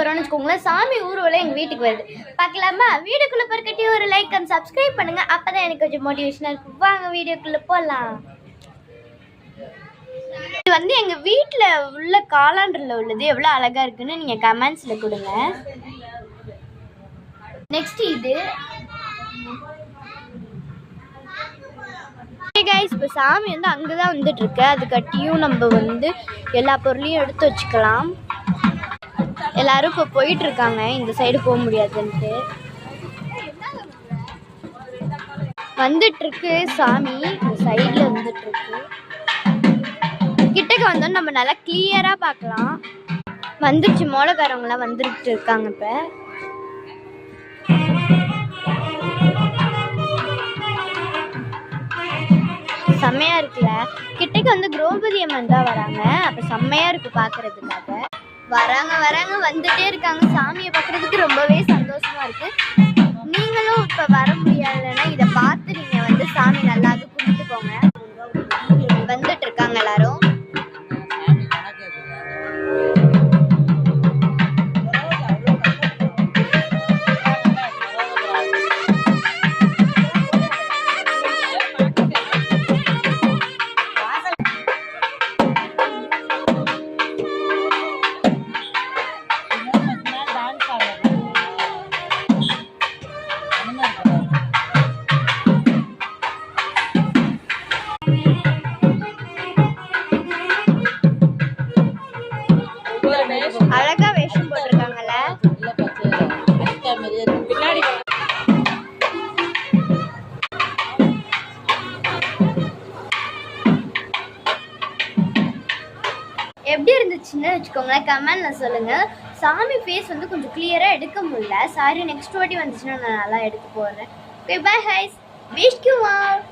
போகிறோம்னு வச்சுக்கோங்களேன். சாமி ஊர்வலம் எங்கள் வீட்டுக்கு வருது. பார்க்கலாமா? வீடியோக்குள்ளே போகிறக்கட்டி ஒரு லைக் அண்ட் சப்ஸ்கிரைப் பண்ணுங்கள். அப்போ தான் எனக்கு கொஞ்சம் மோட்டிவேஷனாக இருக்கும். வாங்க வீடியோக்குள்ளே போகலாம். இது வந்து எங்கள் வீட்டில் உள்ள காலாண்டரில் உள்ளது. எவ்வளோ அழகாக இருக்குன்னு நீங்கள் கமெண்ட்ஸில் கொடுங்க. நெக்ஸ்ட் இது கைஸ், இப்போ சாமி வந்து அங்கே தான் வந்துட்டு இருக்கு. அது கட்டியும் நம்ம வந்து எல்லா பொருளையும் எடுத்து வச்சுக்கலாம். எல்லாரும் இப்போ போயிட்டு இருக்காங்க. இந்த சைடு போக முடியாதுன்ட்டு வந்துட்டு இருக்கு சாமி. இந்த சைடில் வந்துட்டு இருக்கு. கிட்டக்க வந்தோம் நம்ம நல்லா கிளியரா பார்க்கலாம். வந்துருச்சு, மோளக்காரவங்களாம் வந்துட்டு இருக்காங்க. இப்போ செம்மையா இருக்குல்ல. கிட்டக்க வந்து திரௌபதி அம்மன் தான் வராங்க. அப்ப செம்மையா இருக்கு பாக்குறதுக்காக. வராங்க வந்துட்டே இருக்காங்க. சாமியை பார்க்கறதுக்கு ரொம்பவே சந்தோஷமா இருக்கு. நீங்களும் இப்ப வர முடியாதுன்னா இதை பார்த்து நீங்க வந்து சாமி நல்லா கும்பிட்டு போங்க. வந்துட்டு இருக்காங்க எல்லாரும். அழகா வேஷம் போட்டிருக்காங்கல்ல. எப்படி இருந்துச்சுன்னு வச்சுக்கோங்களேன், கமெண்ட்ல சொல்லுங்க. சாமி ஃபேஸ் வந்து கொஞ்சம் கிளியரா எடுக்க முடியல. சாரி, நெக்ஸ்ட் வாட்டி வந்துச்சுன்னா நான் நல்லா எடுத்து போடுறேன். Okay, bye guys. Wish you all.